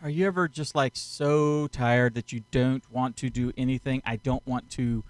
Are you ever just like so tired that you don't want to do anything? I don't want to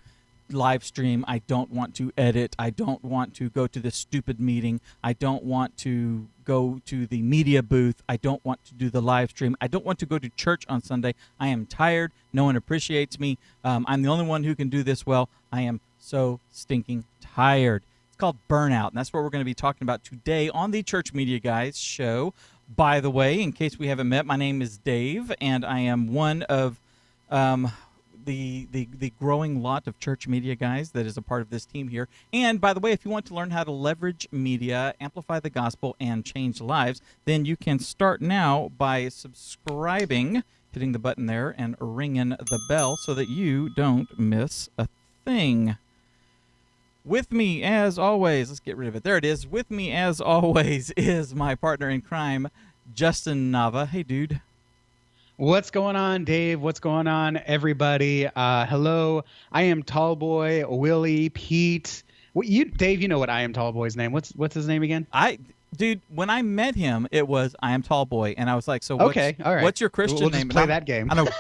live stream. I don't want to edit. I don't want to go to this stupid meeting. I don't want to go to the media booth. I don't want to do the live stream. I don't want to go to church on Sunday. I am tired. No one appreciates me. I'm the only one who can do this well. I am so stinking tired. It's called burnout, and that's what we're going to be talking about today on the Church Media Guys show. By the way, in case we haven't met, my name is Dave, and I am one of the growing lot of church media guys that is a part of this team here. And by the way, if you want to learn how to leverage media, amplify the gospel, and change lives, then you can start now by subscribing, hitting the button there, and ringing the bell so that you don't miss a thing. With me, as always, let's get rid of it. There it is. With me, as always, is my partner in crime, Justin Nava. Hey, dude. What's going on, Dave? What's going on, everybody? Hello. I am Tallboy, Willie, Pete. Dave, you know what I am Tallboy's name. What's his name again? Dude, when I met him, it was I am Tallboy, and I was like, so okay, all right. What's your Christian we'll name? Just play that game. I don't know.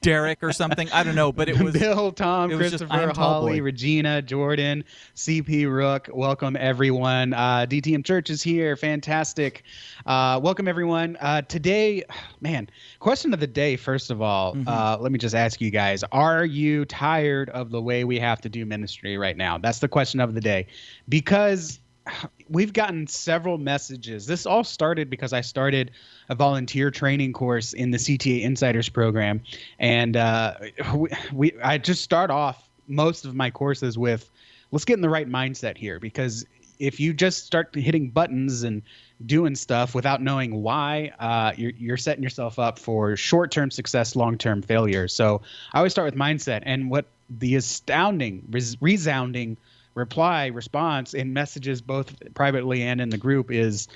Derek or something. I don't know, but it was Bill, Tom, Christopher, Holly, Regina, Jordan, CP, Rook. Welcome, everyone. DTM Church is here. Fantastic. Welcome, everyone. Today, man, question of the day, first of all, let me just ask you guys, are you tired of the way we have to do ministry right now? That's the question of the day, because we've gotten several messages. This all started because I started a volunteer training course in the CTA Insiders program. And I just start off most of my courses with, let's get in the right mindset here. Because if you just start hitting buttons and doing stuff without knowing why, you're setting yourself up for short-term success, long-term failure. So I always start with mindset. And what the astounding, resounding response in messages both privately and in the group is,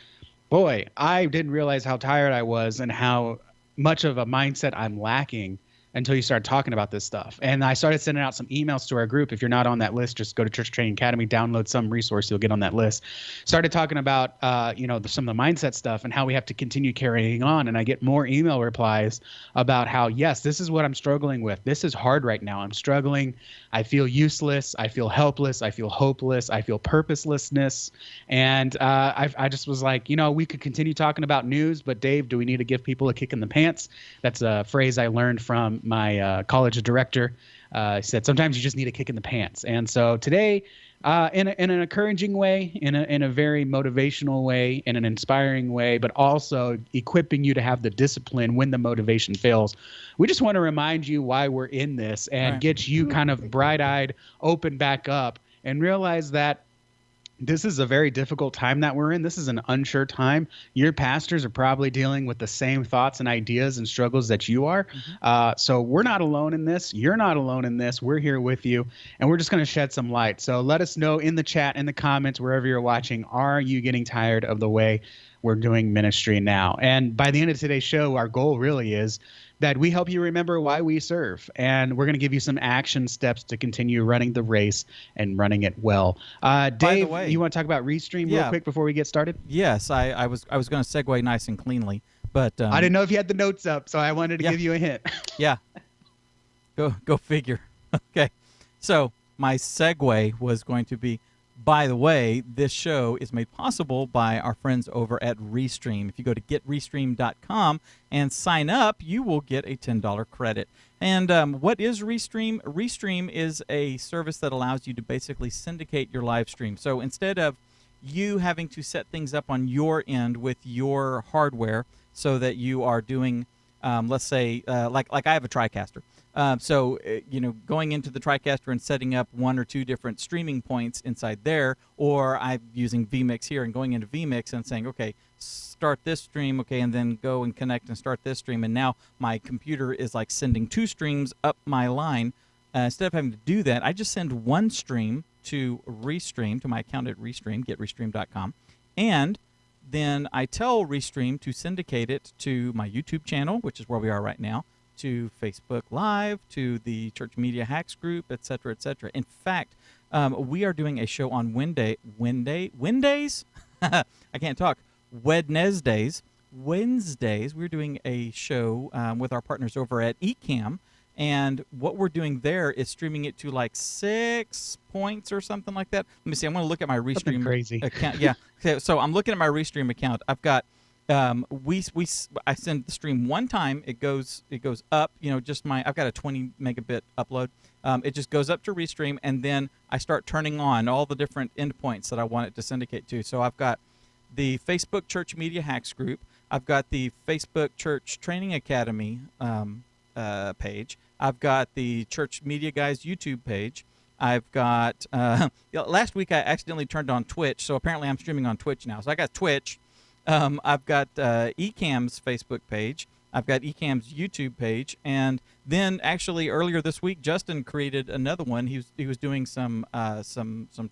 boy, I didn't realize how tired I was and how much of a mindset I'm lacking until you start talking about this stuff. And I started sending out some emails to our group. If you're not on that list, just go to Church Training Academy, download some resource, you'll get on that list. Started talking about some of the mindset stuff and how we have to continue carrying on. And I get more email replies about how, yes, this is what I'm struggling with. This is hard right now. I'm struggling. I feel useless. I feel helpless. I feel hopeless. I feel purposelessness. And I just was like, we could continue talking about news, but Dave, do we need to give people a kick in the pants? That's a phrase I learned from my college director. He said, sometimes you just need a kick in the pants. And so today, in an encouraging way, in a very motivational way, in an inspiring way, but also equipping you to have the discipline when the motivation fails. We just want to remind you why we're in this and get you kind of bright-eyed, open back up, and realize that this is a very difficult time that we're in. This is an unsure time. Your pastors are probably dealing with the same thoughts and ideas and struggles that you are. So we're not alone in this. You're not alone in this. We're here with you, and we're just going to shed some light. So let us know in the chat, in the comments, wherever you're watching, are you getting tired of the way we're doing ministry now? And by the end of today's show, our goal really is that we help you remember why we serve. And we're going to give you some action steps to continue running the race and running it well. Dave, you want to talk about Restream real quick before we get started? Yes, I was going to segue nice and cleanly, but I didn't know if you had the notes up, so I wanted to give you a hint. Yeah. Go figure. Okay. So my segue was going to be, by the way, this show is made possible by our friends over at Restream. If you go to getrestream.com and sign up, you will get a $10 credit. And what is Restream? Restream is a service that allows you to basically syndicate your live stream. So instead of you having to set things up on your end with your hardware so that you are doing, let's say, like I have a TriCaster. Going into the TriCaster and setting up one or two different streaming points inside there, or I'm using vMix here and going into vMix and saying, okay, start this stream, okay, and then go and connect and start this stream. And now my computer is like sending two streams up my line. Instead of having to do that, I just send one stream to Restream, to my account at Restream, getrestream.com, and then I tell Restream to syndicate it to my YouTube channel, which is where we are right now, to Facebook Live, to the Church Media Hacks group, et cetera, et cetera. In fact, we are doing a show on Wednesdays? I can't talk. Wednesdays Wednesdays, we're doing a show with our partners over at eCamm. And what we're doing there is streaming it to like 6 points or something like that. Let me see. I'm going to look at my Restream account. Yeah. So I'm looking at my Restream account. I've got I send the stream one time. It goes up. I've got a 20 megabit upload. It just goes up to Restream, and then I start turning on all the different endpoints that I want it to syndicate to. So I've got the Facebook Church Media Hacks group. I've got the Facebook Church Training Academy page. I've got the Church Media Guys YouTube page. I've got last week I accidentally turned on Twitch, so apparently I'm streaming on Twitch now. So I got Twitch. I've got eCamm's Facebook page. I've got eCamm's YouTube page, and then actually earlier this week, Justin created another one. He was doing some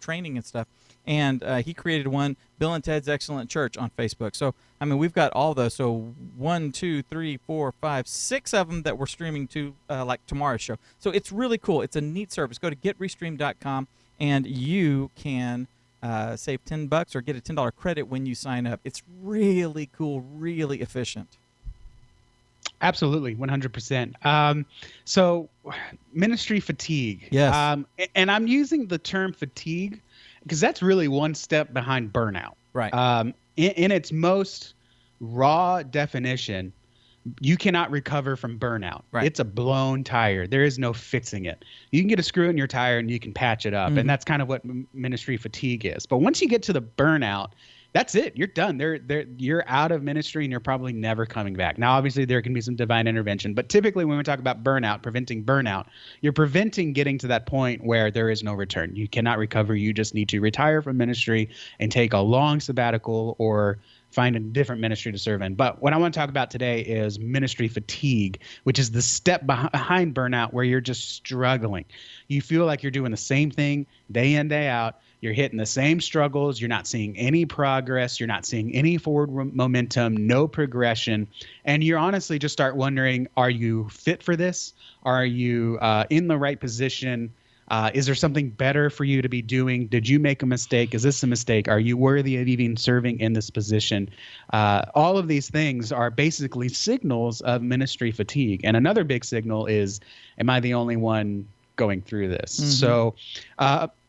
training and stuff, and he created one, Bill and Ted's Excellent Church, on Facebook. So I mean, we've got all those. So 1, 2, 3, 4, 5, 6 of them that we're streaming to, like tomorrow's show. So it's really cool. It's a neat service. Go to getrestream.com, and you can save $10 or get a $10 credit when you sign up. It's really cool, really efficient. Absolutely, 100%. So ministry fatigue. Yes. And I'm using the term fatigue because that's really one step behind burnout. Right. In its most raw definition, you cannot recover from burnout. Right. It's a blown tire. There is no fixing it. You can get a screw in your tire and you can patch it up. And that's kind of what ministry fatigue is. But once you get to the burnout, that's it. You're done. You're out of ministry and you're probably never coming back. Now, obviously, there can be some divine intervention. But typically when we talk about burnout, preventing burnout, you're preventing getting to that point where there is no return. You cannot recover. You just need to retire from ministry and take a long sabbatical or find a different ministry to serve in. But what I want to talk about today is ministry fatigue, which is the step behind burnout where you're just struggling. You feel like you're doing the same thing day in, day out. You're hitting the same struggles. You're not seeing any progress. You're not seeing any forward momentum, no progression. And you honestly just start wondering, are you fit for this? Are you in the right position? Is there something better for you to be doing? Did you make a mistake? Is this a mistake? Are you worthy of even serving in this position? All of these things are basically signals of ministry fatigue. And another big signal is, am I the only one going through this? So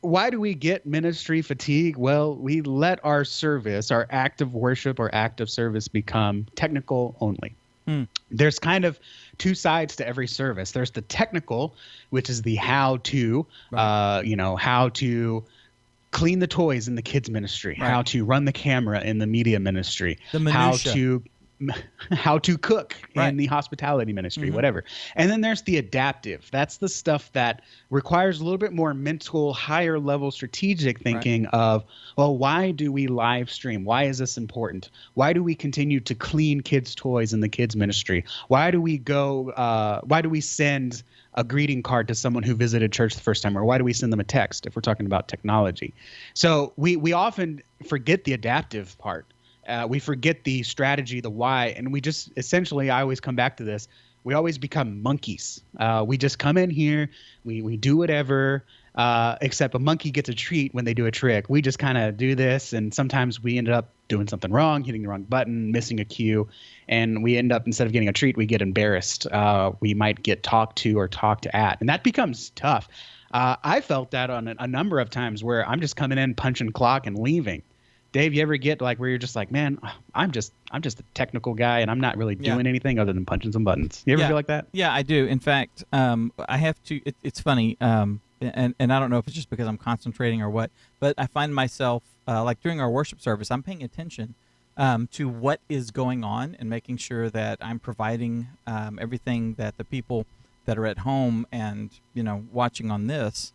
why do we get ministry fatigue? Well, we let our service, our act of worship or act of service, become technical only. There's kind of two sides to every service. There's the technical, which is the how to, how to clean the toys in the kids ministry, how to run the camera in the media ministry, the minutia. how to cook in the hospitality ministry, whatever. And then there's the adaptive. That's the stuff that requires a little bit more mental, higher level strategic thinking of, well, why do we live stream? Why is this important? Why do we continue to clean kids' toys in the kids ministry? Why do we send a greeting card to someone who visited church the first time? Or why do we send them a text if we're talking about technology? So we often forget the adaptive part. We forget the strategy, the why, and we just essentially, I always come back to this, we always become monkeys. We just come in here, we do whatever, except a monkey gets a treat when they do a trick. We just kind of do this, and sometimes we end up doing something wrong, hitting the wrong button, missing a cue, and we end up, instead of getting a treat, we get embarrassed. We might get talked to or talked at, and that becomes tough. I felt that on a number of times where I'm just coming in, punching clock, and leaving. Dave, you ever get like where you're just like, man, I'm just a technical guy and I'm not really doing anything other than punching some buttons. You ever feel like that? Yeah, I do. In fact, I have to. It's funny, and I don't know if it's just because I'm concentrating or what, but I find myself like during our worship service, I'm paying attention to what is going on and making sure that I'm providing everything that the people that are at home and watching on this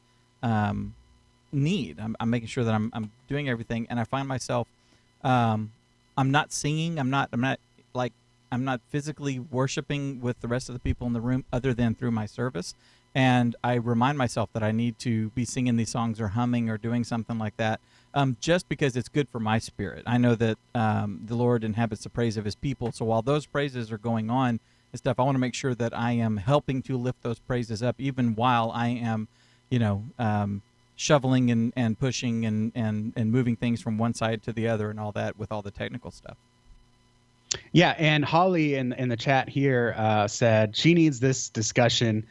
need. I'm making sure that I'm doing everything, and I find myself I'm not singing. I'm not physically worshiping with the rest of the people in the room other than through my service. And I remind myself that I need to be singing these songs or humming or doing something like that, just because it's good for my spirit. I know that the Lord inhabits the praise of his people. So while those praises are going on and stuff, I want to make sure that I am helping to lift those praises up, even while I am, shoveling and pushing and moving things from one side to the other and all that with all the technical stuff. Yeah, and Holly in the chat here said she needs this discussion.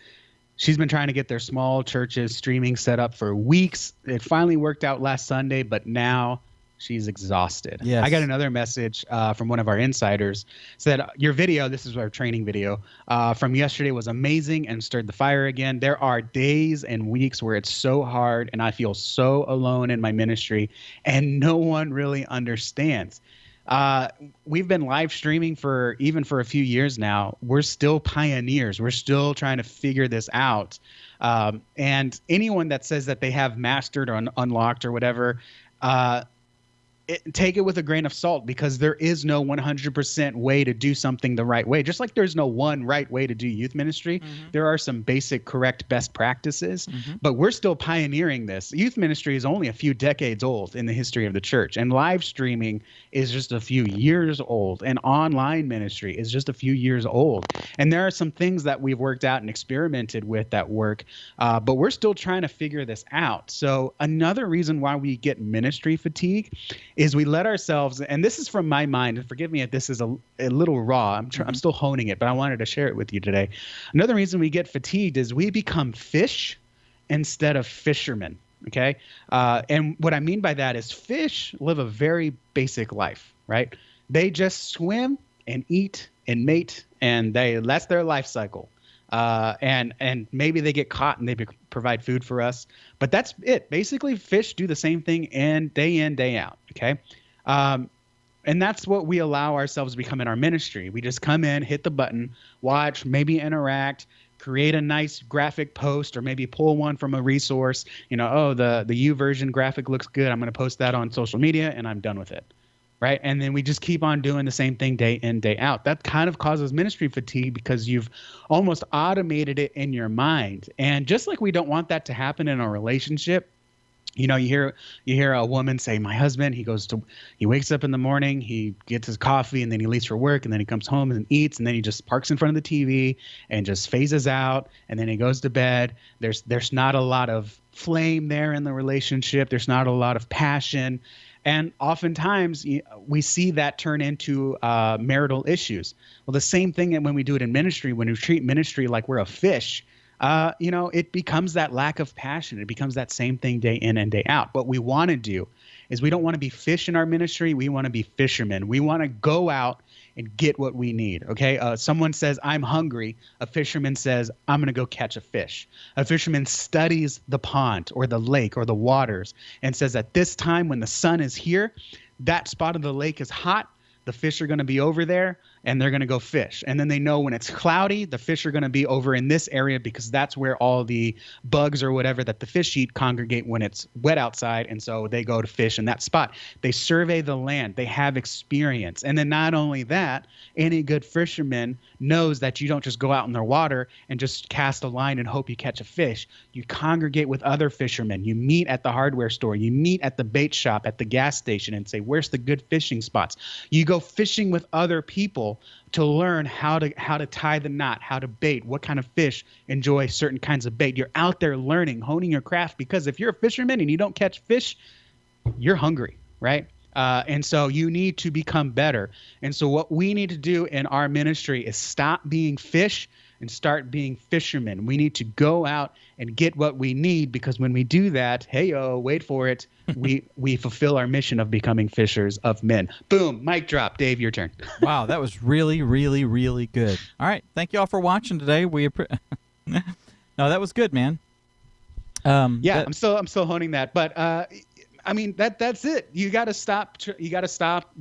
She's been trying to get their small churches streaming set up for weeks. It finally worked out last Sunday, but now she's exhausted. Yes. I got another message from one of our insiders. Said, your video, this is our training video, from yesterday was amazing and stirred the fire again. There are days and weeks where it's so hard and I feel so alone in my ministry and no one really understands. We've been live streaming for a few years now. We're still pioneers. We're still trying to figure this out. And anyone that says that they have mastered or unlocked or whatever, take it with a grain of salt, because there is no 100% way to do something the right way. Just like there's no one right way to do youth ministry, there are some basic correct best practices, but we're still pioneering this. Youth ministry is only a few decades old in the history of the church, and live streaming is just a few years old, and online ministry is just a few years old. And there are some things that we've worked out and experimented with that work, but we're still trying to figure this out. So another reason why we get ministry fatigue is we let ourselves, and this is from my mind, and forgive me if this is a little raw, I'm still honing it, but I wanted to share it with you today. Another reason we get fatigued is we become fish instead of fishermen, okay? And what I mean by that is fish live a very basic life, right? They just swim and eat and mate, and that's their life cycle. And maybe they get caught and they provide food for us, but that's it. Basically, fish do the same thing in, day out. Okay. And that's what we allow ourselves to become in our ministry. We just come in, hit the button, watch, maybe interact, create a nice graphic post, or maybe pull one from a resource. The YouVersion graphic looks good. I'm going to post that on social media and I'm done with it. Right. And then we just keep on doing the same thing day in, day out. That kind of causes ministry fatigue because you've almost automated it in your mind. And just like we don't want that to happen in a relationship, you hear a woman say, my husband, he wakes up in the morning, he gets his coffee, and then he leaves for work, and then he comes home and eats, and then he just parks in front of the TV and just phases out, and then he goes to bed. There's not a lot of flame there in the relationship. There's not a lot of passion. And oftentimes we see that turn into marital issues. Well, the same thing when we do it in ministry, when we treat ministry like we're a fish, it becomes that lack of passion. It becomes that same thing day in and day out. What we want to do is we don't want to be fish in our ministry. We want to be fishermen. We want to go out and get what we need. Okay. Someone says, I'm hungry. A fisherman says, I'm going to go catch a fish. A fisherman studies the pond or the lake or the waters and says, at this time when the sun is here, that spot of the lake is hot. The fish are going to be over there and they're going to go fish. And then they know when it's cloudy, the fish are going to be over in this area because that's where all the bugs or whatever that the fish eat congregate when it's wet outside. And so they go to fish in that spot. They survey the land. They have experience. And then not only that, any good fisherman knows that you don't just go out in the water and just cast a line and hope you catch a fish. You congregate with other fishermen. You meet at the hardware store. You meet at the bait shop, at the gas station, and say, where's the good fishing spots? You go fishing with other people to learn how to tie the knot, how to bait, what kind of fish enjoy certain kinds of bait. You're out there learning, honing your craft, because if you're a fisherman and you don't catch fish, you're hungry, right? And so you need to become better. And so what we need to do in our ministry is stop being fish and start being fishermen. We need to go out and get what we need, because when we do that, wait for it, we fulfill our mission of becoming fishers of men. Boom, mic drop. Dave, your turn. Wow, that was really, really, really good. All right, thank you all for watching today. No, that was good, man. I'm still honing that, but that's it. You got to stop.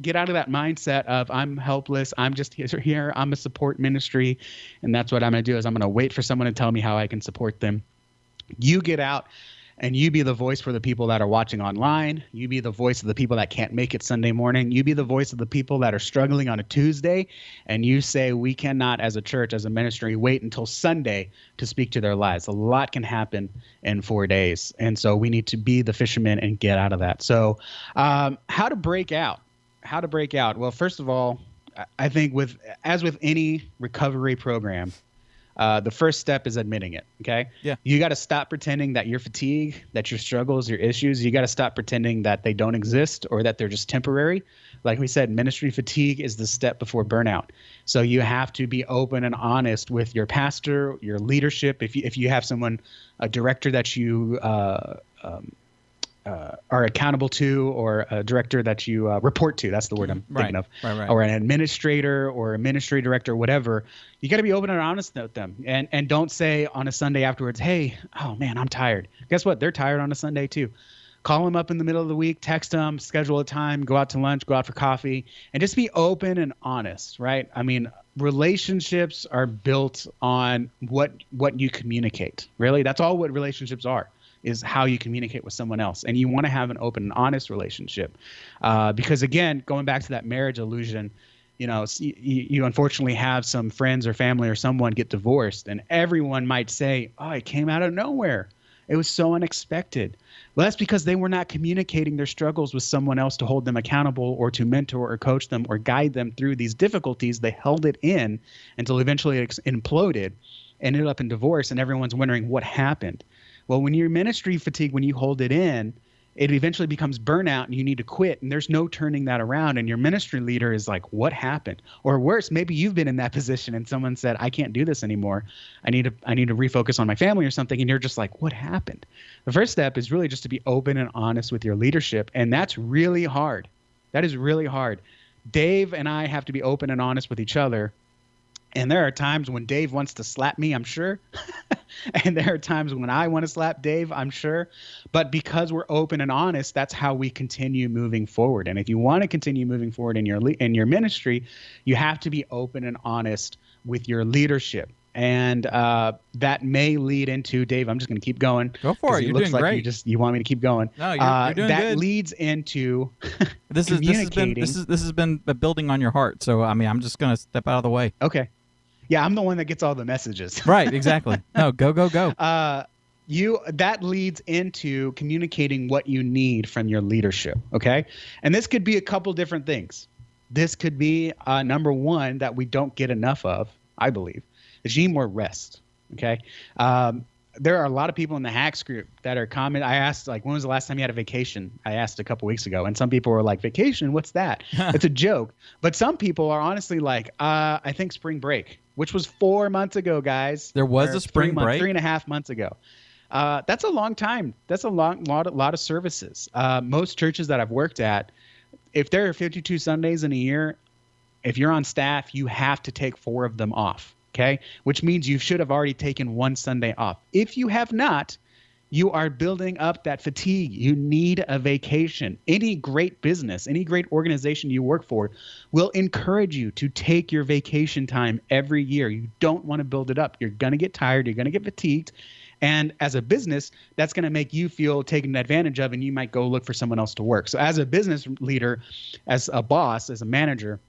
Get out of that mindset of I'm helpless. I'm just here. I'm a support ministry. And that's what I'm going to do is I'm going to wait for someone to tell me how I can support them. You get out and you be the voice for the people that are watching online. You be the voice of the people that can't make it Sunday morning. You be the voice of the people that are struggling on a Tuesday. And you say, we cannot, as a church, as a ministry, wait until Sunday to speak to their lives. A lot can happen in 4 days. And so we need to be the fishermen and get out of that. So how to break out? Well, first of all, I think as with any recovery program, The first step is admitting it. Okay. Yeah. You got to stop pretending that your fatigue, that your struggles, your issues, you got to stop pretending that they don't exist or that they're just temporary. Like we said, ministry fatigue is the step before burnout. So you have to be open and honest with your pastor, your leadership. If you have someone, a director that you are accountable to, or a director that you report to. That's the word I'm thinking of. Right. Or an administrator or administrative director, whatever. You got to be open and honest with them, and don't say on a Sunday afterwards, hey, oh man, I'm tired. Guess what? They're tired on a Sunday too. Call them up in the middle of the week, text them, schedule a time, go out to lunch, go out for coffee, and just be open and honest, right? I mean, relationships are built on what you communicate. Really, that's all what relationships are, is how you communicate with someone else. And you want to have an open and honest relationship. Because again, going back to that marriage illusion, you unfortunately have some friends or family or someone get divorced, and everyone might say, oh, it came out of nowhere. It was so unexpected. Well, that's because they were not communicating their struggles with someone else to hold them accountable or to mentor or coach them or guide them through these difficulties. They held it in until eventually it imploded, ended up in divorce, and everyone's wondering what happened. Well, when you're ministry fatigue, when you hold it in, it eventually becomes burnout and you need to quit, and there's no turning that around. And your ministry leader is like, what happened? Or worse, maybe you've been in that position and someone said, I can't do this anymore. I need to refocus on my family or something. And you're just like, what happened? The first step is really just to be open and honest with your leadership. And that's really hard. That is really hard. Dave and I have to be open and honest with each other. And there are times when Dave wants to slap me, I'm sure. And there are times when I want to slap Dave, I'm sure. But because we're open and honest, that's how we continue moving forward. And if you want to continue moving forward in your ministry, you have to be open and honest with your leadership. And that may lead into, Dave, I'm just going to keep going. Go for it. You're doing great. You want me to keep going. No, you're doing that good. That leads into this has been building on your heart. So, I mean, I'm just going to step out of the way. Okay. Yeah, I'm the one that gets all the messages. Right, exactly. No, go. That leads into communicating what you need from your leadership, okay? And this could be a couple different things. This could be number one that we don't get enough of, I believe, is you need more rest, okay? There are a lot of people in the Hacks group that are commenting. I asked, like, when was the last time you had a vacation? I asked a couple weeks ago, and some people were like, vacation? What's that? It's a joke. But some people are honestly like, I think spring break, which was 4 months ago, guys. There was a spring break? 3.5 months ago. That's a long time. That's a lot of services. Most churches that I've worked at, if there are 52 Sundays in a year, if you're on staff, you have to take 4 of them off. Okay, which means you should have already taken 1 Sunday off. If you have not, you are building up that fatigue. You need a vacation. Any great business, any great organization you work for will encourage you to take your vacation time every year. You don't want to build it up. You're going to get tired. You're going to get fatigued. And as a business, that's going to make you feel taken advantage of, and you might go look for someone else to work. So as a business leader, as a boss, as a manager,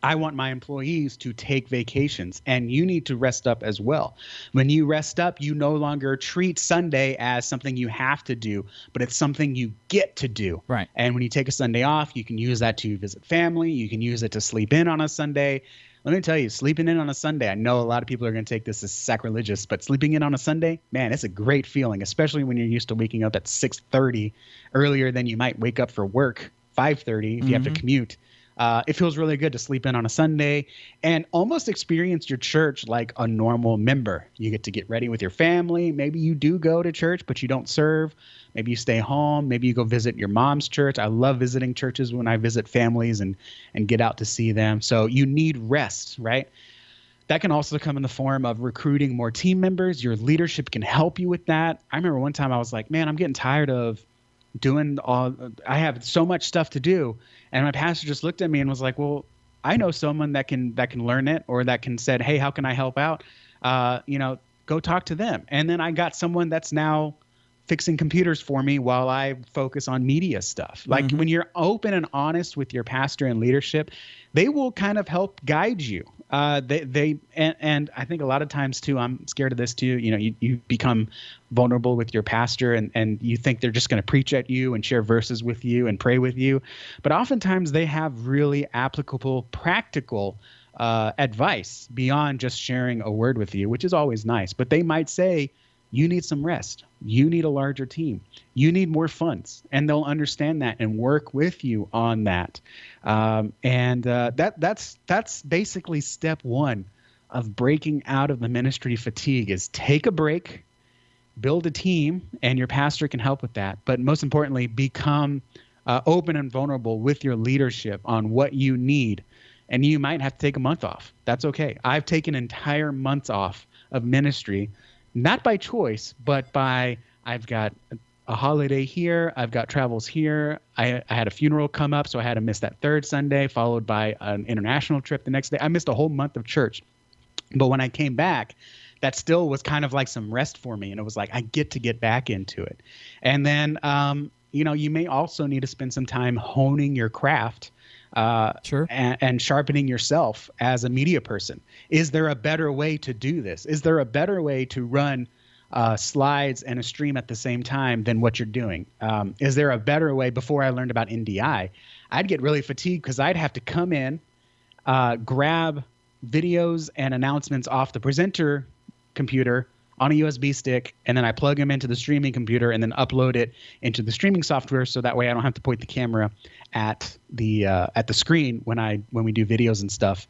I want my employees to take vacations, and you need to rest up as well. When you rest up, you no longer treat Sunday as something you have to do, but it's something you get to do. Right. And when you take a Sunday off, you can use that to visit family. You can use it to sleep in on a Sunday. Let me tell you, sleeping in on a Sunday, I know a lot of people are going to take this as sacrilegious, but sleeping in on a Sunday, man, it's a great feeling, especially when you're used to waking up at 6:30 earlier than you might wake up for work, 5:30 if you have to commute. It feels really good to sleep in on a Sunday and almost experience your church like a normal member. You get to get ready with your family. Maybe you do go to church, but you don't serve. Maybe you stay home. Maybe you go visit your mom's church. I love visiting churches when I visit families and get out to see them. So you need rest, right? That can also come in the form of recruiting more team members. Your leadership can help you with that. I remember one time I was like, man, I'm getting tired of I have so much stuff to do. And my pastor just looked at me and was like, well, I know someone that can learn it, or that can said, hey, how can I help out? Go talk to them. And then I got someone that's now fixing computers for me while I focus on media stuff. Like when you're open and honest with your pastor and leadership, they will kind of help guide you. And I think a lot of times too, I'm scared of this too. You become vulnerable with your pastor and you think they're just going to preach at you and share verses with you and pray with you. But oftentimes they have really applicable, practical advice beyond just sharing a word with you, which is always nice. But they might say, you need some rest. You need a larger team. You need more funds. And they'll understand that and work with you on that. That's basically step one of breaking out of the ministry fatigue, is take a break, build a team, and your pastor can help with that. But most importantly, become open and vulnerable with your leadership on what you need. And you might have to take a month off. That's okay. I've taken entire months off of ministry, not by choice, but by I've got a holiday here. I've got travels here. I had a funeral come up, so I had to miss that third Sunday, followed by an international trip the next day. I missed a whole month of church. But when I came back, that still was kind of like some rest for me. And it was like, I get to get back into it. And then, you may also need to spend some time honing your craft. Sure. And sharpening yourself as a media person. Is there a better way to do this? Is there a better way to run slides and a stream at the same time than what you're doing? Is there a better way? Before I learned about NDI, I'd get really fatigued because I'd have to come in, grab videos and announcements off the presenter computer on a USB stick, and then I plug them into the streaming computer and then upload it into the streaming software, so that way I don't have to point the camera at the screen when we do videos and stuff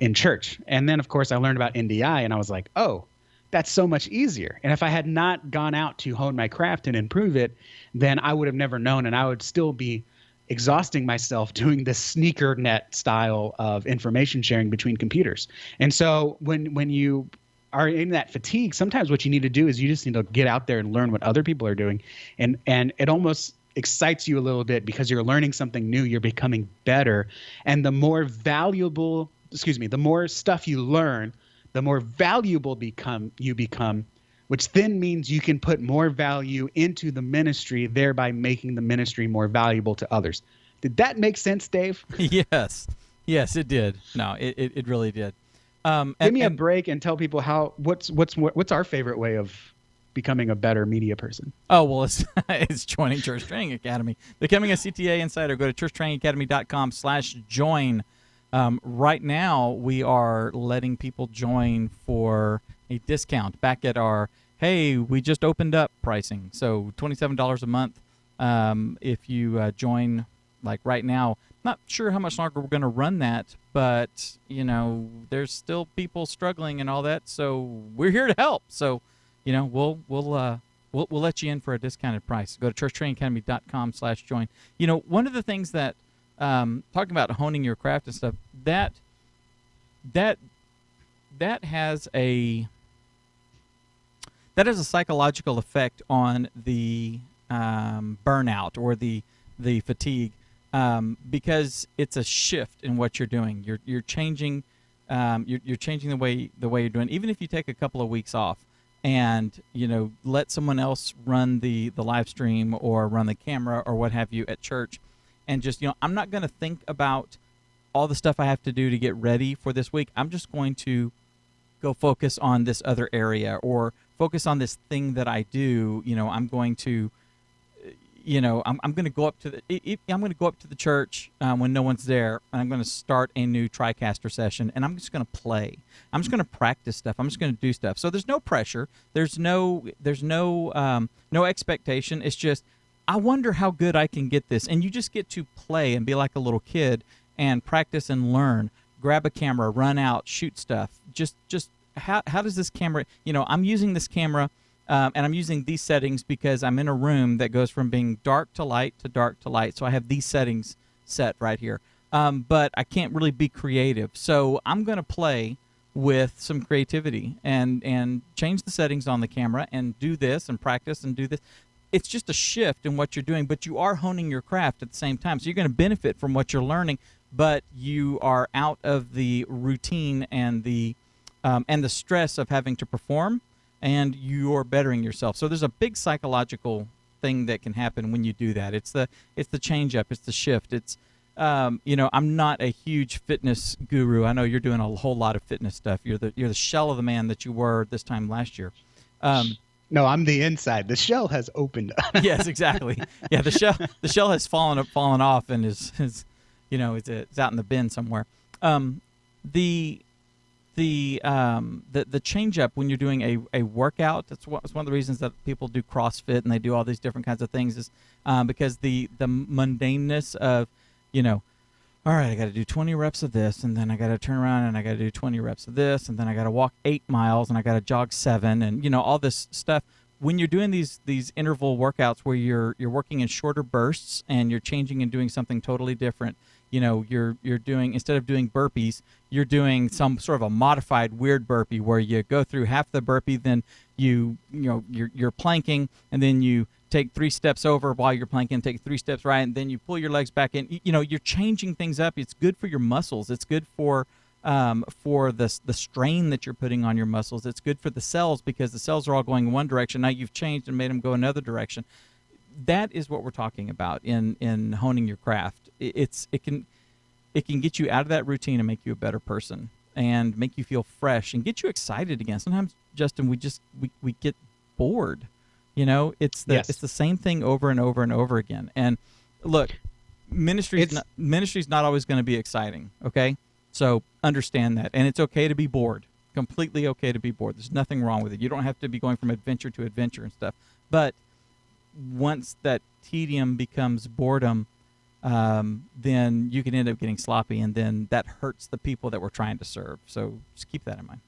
in church. And then of course I learned about NDI, and I was like, oh, that's so much easier. And if I had not gone out to hone my craft and improve it, then I would have never known, and I would still be exhausting myself doing this sneaker net style of information sharing between computers. And so when you are in that fatigue, sometimes what you need to do is you just need to get out there and learn what other people are doing. And it almost excites you a little bit because you're learning something new, you're becoming better. And the more stuff you learn, the more valuable you become, which then means you can put more value into the ministry, thereby making the ministry more valuable to others. Did that make sense, Dave? Yes, it did. No, it really did. Give me a break and tell people what's our favorite way of becoming a better media person. Oh, well, it's joining Church Training Academy. Becoming a CTA Insider, go to churchtrainingacademy.com/join. Right now, we are letting people join for a discount back at our, hey, we just opened up pricing. So $27 a month if you join like right now. Not sure how much longer we're going to run that, but, there's still people struggling and all that, so we're here to help. So, we'll let you in for a discounted price. Go to churchtrainingacademy.com/join. One of the things that, talking about honing your craft and stuff, that has a psychological effect on the burnout or the fatigue. Because it's a shift in what you're doing. You're changing, you're changing the way you're doing. Even if you take a couple of weeks off, and let someone else run the live stream or run the camera or what have you at church, and just I'm not going to think about all the stuff I have to do to get ready for this week. I'm just going to go focus on this other area or focus on this thing that I do. I'm going to. I'm going to go up to the church when no one's there, and I'm going to start a new TriCaster session, and I'm just going to play. I'm just going to practice stuff. I'm just going to do stuff. So there's no pressure. There's no expectation. It's just, I wonder how good I can get this, and you just get to play and be like a little kid and practice and learn. Grab a camera, run out, shoot stuff. Just how does this camera? I'm using this camera. And I'm using these settings because I'm in a room that goes from being dark to light to dark to light. So I have these settings set right here. But I can't really be creative. So I'm going to play with some creativity and change the settings on the camera and do this and practice and do this. It's just a shift in what you're doing, but you are honing your craft at the same time. So you're going to benefit from what you're learning, but you are out of the routine and the stress of having to perform. And you're bettering yourself. So there's a big psychological thing that can happen when you do that. It's the change up. It's the shift. It's I'm not a huge fitness guru. I know you're doing a whole lot of fitness stuff. You're the shell of the man that you were this time last year. No, I'm the inside. The shell has opened up. Yes, exactly. Yeah, the shell has fallen off and is it's out in the bin somewhere. the change up when you're doing a workout. That's one of the reasons that people do CrossFit and they do all these different kinds of things is because the mundaneness of, all right, I got to do 20 reps of this, and then I got to turn around and I got to do 20 reps of this, and then I got to walk 8 miles, and I got to jog 7, and all this stuff. When you're doing these interval workouts where you're working in shorter bursts and you're changing and doing something totally different, you're doing, instead of doing burpees, you're doing some sort of a modified weird burpee where you go through half the burpee, then you're planking, and then you take 3 steps over while you're planking, take 3 steps right, and then you pull your legs back in. You're changing things up. It's good for your muscles. It's good for the strain that you're putting on your muscles. It's good for the cells because the cells are all going in one direction. Now you've changed and made them go another direction. That is what we're talking about in honing your craft. It can get you out of that routine and make you a better person and make you feel fresh and get you excited again. Sometimes, Justin, we get bored. It's the same thing over and over and over again. And look, ministry's not always going to be exciting. Okay, so understand that, and it's okay to be bored. Completely okay to be bored. There's nothing wrong with it. You don't have to be going from adventure to adventure and stuff. But once that tedium becomes boredom, then you can end up getting sloppy, and then that hurts the people that we're trying to serve. So just keep that in mind.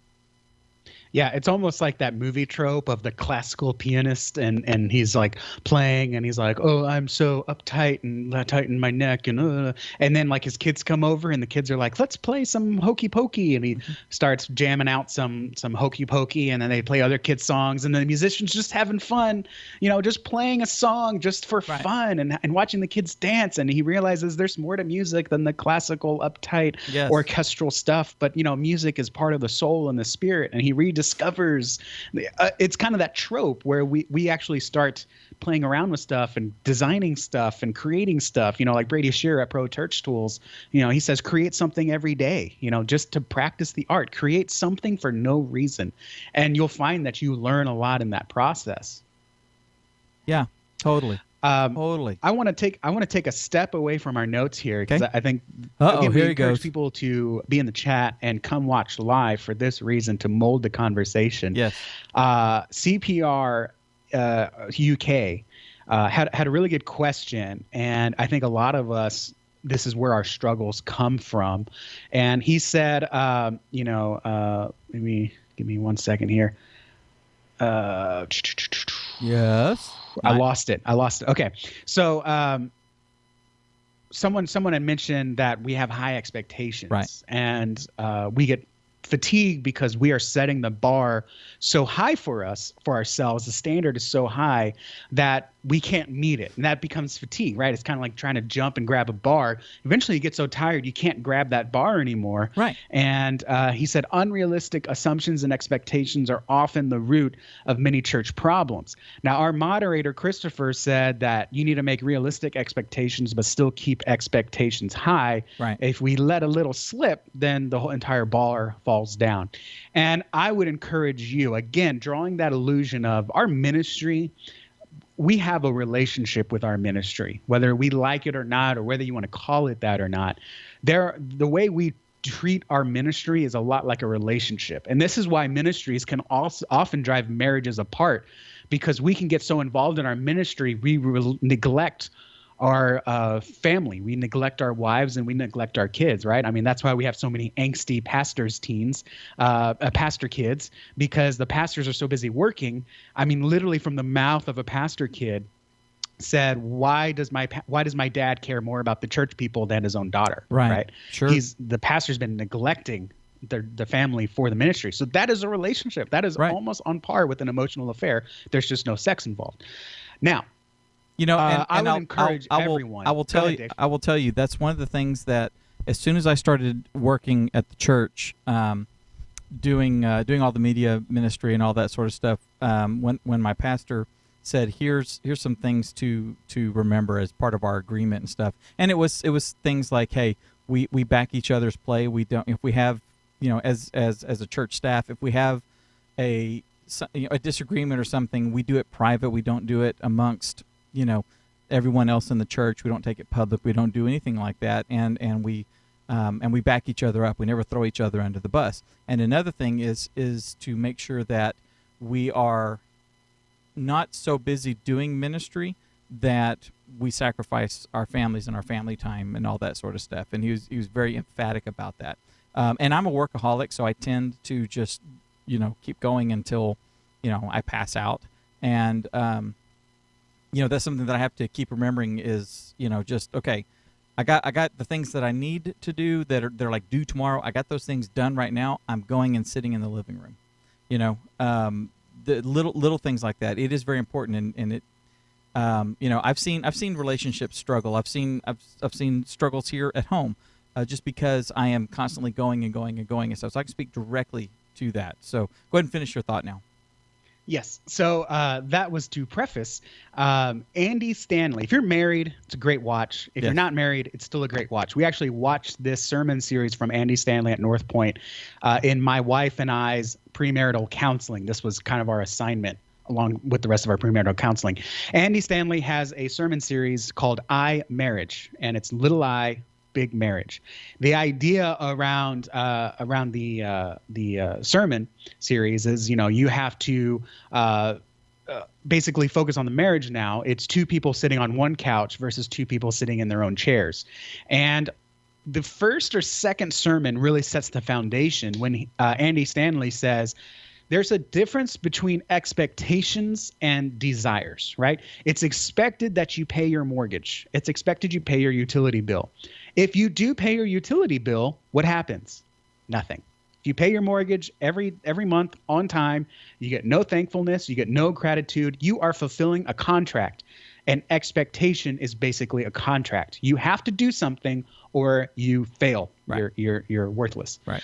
Yeah, it's almost like that movie trope of the classical pianist, and he's like playing, and he's like, "Oh, I'm so uptight and I tighten my neck," and then like his kids come over, and the kids are like, "Let's play some hokey pokey," and he starts jamming out some hokey pokey, and then they play other kids' songs, and the musician's just having fun, just playing a song just for fun, and watching the kids dance, and he realizes there's more to music than the classical uptight orchestral stuff, but music is part of the soul and the spirit, and he rediscovers. It's kind of that trope where we actually start playing around with stuff and designing stuff and creating stuff, like Brady Shearer at Pro Church Tools, he says, create something every day, just to practice the art, create something for no reason. And you'll find that you learn a lot in that process. Yeah, totally. Totally. I want to take a step away from our notes here because I think we encourage people to be in the chat and come watch live for this reason, to mold the conversation. Yes. CPR UK had a really good question, and I think a lot of us, this is where our struggles come from. And he said, maybe give me 1 second here. Yes. I lost it. Okay. So someone had mentioned that we have high expectations, right? And we get fatigued because we are setting the bar so high for ourselves. The standard is so high that we can't meet it, and that becomes fatigue, right? It's kind of like trying to jump and grab a bar. Eventually you get so tired you can't grab that bar anymore, right? And he said unrealistic assumptions and expectations are often the root of many church problems. Now, our moderator Christopher said that you need to make realistic expectations but still keep expectations high. Right. If we let a little slip, then the whole entire bar falls down. And I would encourage you, again, drawing that illusion of our ministry. We have a relationship with our ministry, whether we like it or not, or whether you want to call it that or not. The way we treat our ministry is a lot like a relationship. And this is why ministries can also often drive marriages apart, because we can get so involved in our ministry, we neglect our family. We neglect our wives and we neglect our kids, right? I mean, that's why we have so many angsty pastor kids, because the pastors are so busy working. I mean, literally from the mouth of a pastor kid said, why does my dad care more about the church people than his own daughter? Right. Sure. The pastor's been neglecting the family for the ministry. So that is a relationship. That is almost on par with an emotional affair. There's just no sex involved. Now, I would encourage everyone. I will tell you that's one of the things that as soon as I started working at the church, doing all the media ministry and all that sort of stuff, when my pastor said, here's some things to remember as part of our agreement and stuff, and it was things like, hey, we back each other's play. We don't, if we have, as a church staff, if we have a disagreement or something, we do it private. We don't do it amongst everyone else in the church. We don't take it public. We don't do anything like that. And we and we back each other up. We never throw each other under the bus. And another thing is to make sure that we are not so busy doing ministry that we sacrifice our families and our family time and all that sort of stuff. And he was very emphatic about that. And I'm a workaholic, so I tend to just, keep going until, I pass out. And, that's something that I have to keep remembering is, just, okay, I got the things that I need to do they're like due tomorrow. I got those things done right now. I'm going and sitting in the living room, the little things like that. It is very important. And it, I've seen relationships struggle. I've seen struggles here at home, just because I am constantly going and going and going and stuff. So I can speak directly to that. So go ahead and finish your thought now. Yes. So that was to preface Andy Stanley. If you're married, it's a great watch. If you're not married, it's still a great watch. We actually watched this sermon series from Andy Stanley at North Point in my wife and I's premarital counseling. This was kind of our assignment along with the rest of our premarital counseling. Andy Stanley has a sermon series called I Marriage, and it's little I, big marriage. The idea around the sermon series is, you have to basically focus on the marriage now. It's two people sitting on one couch versus two people sitting in their own chairs. And the first or second sermon really sets the foundation when Andy Stanley says, there's a difference between expectations and desires, right? It's expected that you pay your mortgage. It's expected you pay your utility bill. If you do pay your utility bill, what happens? Nothing. If you pay your mortgage every month on time, you get no thankfulness, you get no gratitude. You are fulfilling a contract. An expectation is basically a contract. You have to do something or you fail. Right. You're worthless. Right.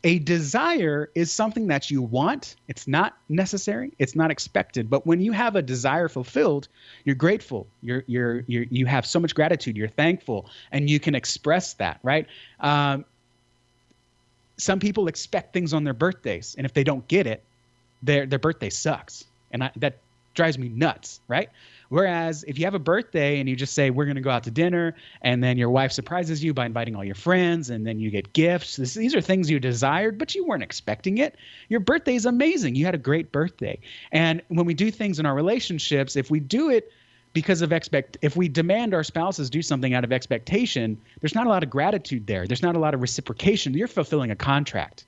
A desire is something that you want. It's not necessary. It's not expected. But when you have a desire fulfilled, you're grateful. You have so much gratitude. You're thankful, and you can express that. Right. Some people expect things on their birthdays, and if they don't get it, their birthday sucks, and that drives me nuts. Right. Whereas if you have a birthday and you just say, we're going to go out to dinner, and then your wife surprises you by inviting all your friends, and then you get gifts. These are things you desired, but you weren't expecting it. Your birthday is amazing. You had a great birthday. And when we do things in our relationships, if we do it because of if we demand our spouses do something out of expectation, there's not a lot of gratitude there. There's not a lot of reciprocation. You're fulfilling a contract.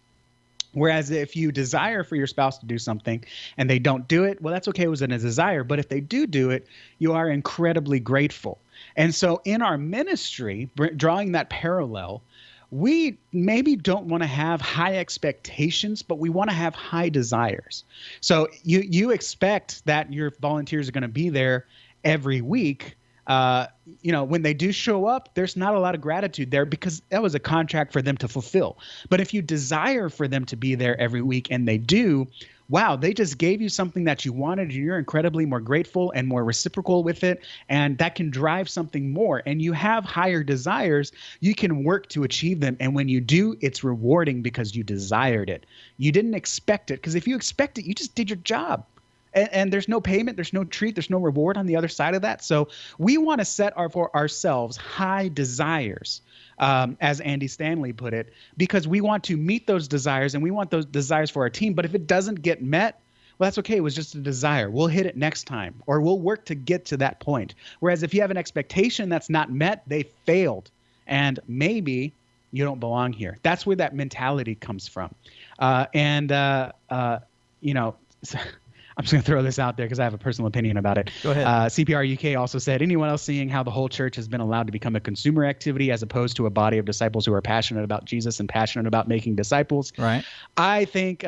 Whereas if you desire for your spouse to do something and they don't do it, well, that's okay. It was a desire. But if they do it, you are incredibly grateful. And so in our ministry, drawing that parallel, we maybe don't want to have high expectations, but we want to have high desires. So you expect that your volunteers are going to be there every week. When they do show up, there's not a lot of gratitude there because that was a contract for them to fulfill. But if you desire for them to be there every week and they do, wow, they just gave you something that you wanted, and you're incredibly more grateful and more reciprocal with it. And that can drive something more. And you have higher desires. You can work to achieve them. And when you do, it's rewarding because you desired it. You didn't expect it, because if you expect it, you just did your job. And there's no payment, there's no treat, there's no reward on the other side of that. So we want to set for ourselves high desires, as Andy Stanley put it, because we want to meet those desires and we want those desires for our team. But if it doesn't get met, well, that's okay. It was just a desire. We'll hit it next time, or we'll work to get to that point. Whereas if you have an expectation that's not met, they failed. And maybe you don't belong here. That's where that mentality comes from. I'm just going to throw this out there because I have a personal opinion about it. Go ahead. CPR UK also said, anyone else seeing how the whole church has been allowed to become a consumer activity as opposed to a body of disciples who are passionate about Jesus and passionate about making disciples? Right. I think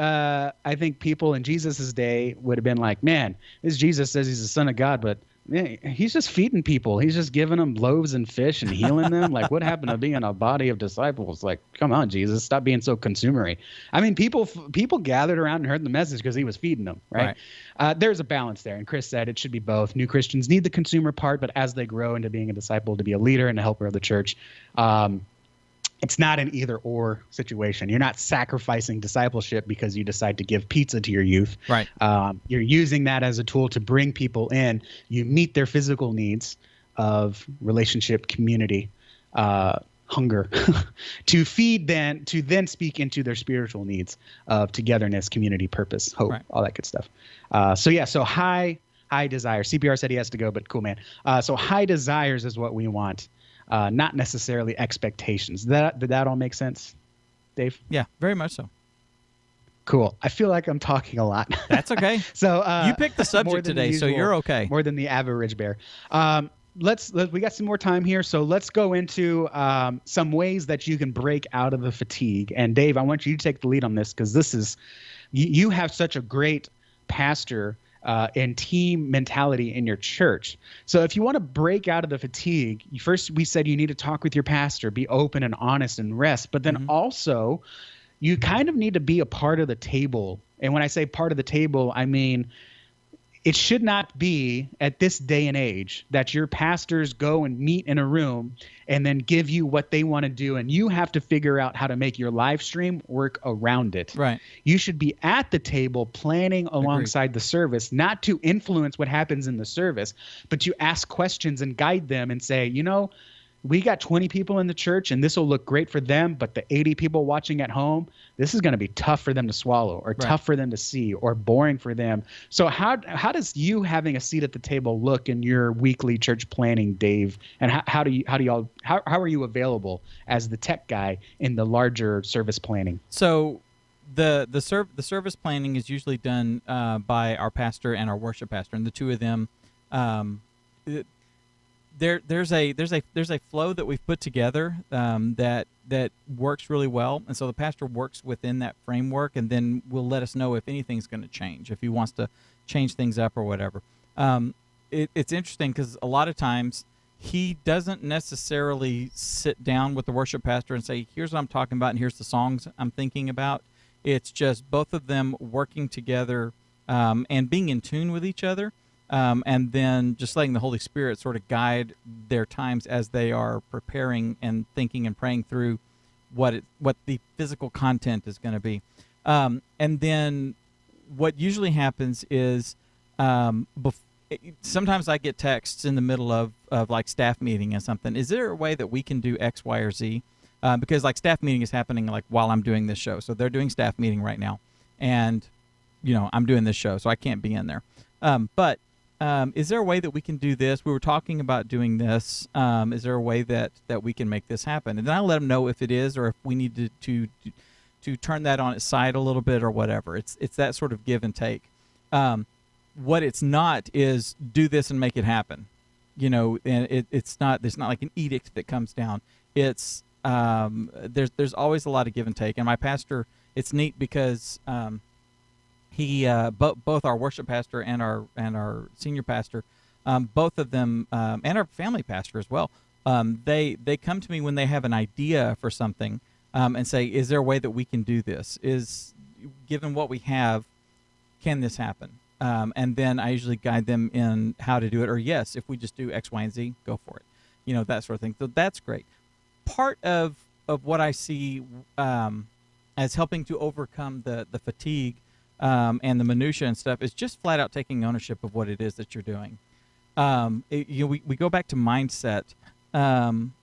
people in Jesus's day would have been like, man, this Jesus says he's the Son of God, but man, he's just feeding people. He's just giving them loaves and fish and healing them. Like, what happened to being a body of disciples? Like, come on, Jesus, stop being so consumery. I mean, people gathered around and heard the message because he was feeding them, right? There's a balance there. And Chris said it should be both. New Christians need the consumer part, but as they grow into being a disciple, to be a leader and a helper of the church, it's not an either or situation. You're not sacrificing discipleship because you decide to give pizza to your youth. Right. You're using that as a tool to bring people in. You meet their physical needs of relationship, community, hunger to then speak into their spiritual needs of togetherness, community, purpose, hope, all that good stuff. So high desires. CPR said he has to go, but cool, man. So high desires is what we want, not necessarily expectations. Did that all make sense, Dave? Yeah, very much so. Cool. I feel like I'm talking a lot. That's okay. So you picked the subject today, so you're okay. More than the average bear. We got some more time here, so let's go into some ways that you can break out of the fatigue. And Dave, I want you to take the lead on this, because this is you have such a great pastor and team mentality in your church. So if you want to break out of the fatigue, first we said you need to talk with your pastor, be open and honest and rest, but then also you kind of need to be a part of the table. And when I say part of the table, I mean it should not be at this day and age that your pastors go and meet in a room and then give you what they want to do, and you have to figure out how to make your live stream work around it. Right. You should be at the table planning alongside the service, not to influence what happens in the service, but you ask questions and guide them and say, we got 20 people in the church and this will look great for them, but the 80 people watching at home, this is going to be tough for them to swallow, or tough for them to see, or boring for them. So how does you having a seat at the table look in your weekly church planning, Dave? And how are you available as the tech guy in the larger service planning? So the service planning is usually done by our pastor and our worship pastor, and the two of them. There's a flow that we've put together that works really well, and so the pastor works within that framework, and then will let us know if anything's going to change, if he wants to change things up or whatever. It's interesting because a lot of times he doesn't necessarily sit down with the worship pastor and say, here's what I'm talking about and here's the songs I'm thinking about. It's just both of them working together and being in tune with each other. And then just letting the Holy Spirit sort of guide their times as they are preparing and thinking and praying through what the physical content is going to be. And then what usually happens is sometimes I get texts in the middle of like staff meeting and something. Is there a way that we can do X, Y, or Z? Because like staff meeting is happening like while I'm doing this show. So they're doing staff meeting right now. And, I'm doing this show, so I can't be in there. But is there a way that we can do this? We were talking about doing this. Is there a way that we can make this happen? And then I'll let them know if it is, or if we need to turn that on its side a little bit or whatever. It's that sort of give and take. What it's not is do this and make it happen. And it's not. There's not like an edict that comes down. It's there's always a lot of give and take. And my pastor, it's neat because he both our worship pastor and our senior pastor, both of them, and our family pastor as well, they come to me when they have an idea for something, and say, is there a way that we can do this? Given what we have, can this happen? And then I usually guide them in how to do it, or yes, if we just do X, Y, and Z, go for it. That sort of thing. So that's great. Part of what I see as helping to overcome the fatigue and the minutia and stuff is just flat out taking ownership of what it is that you're doing. We go back to mindset. When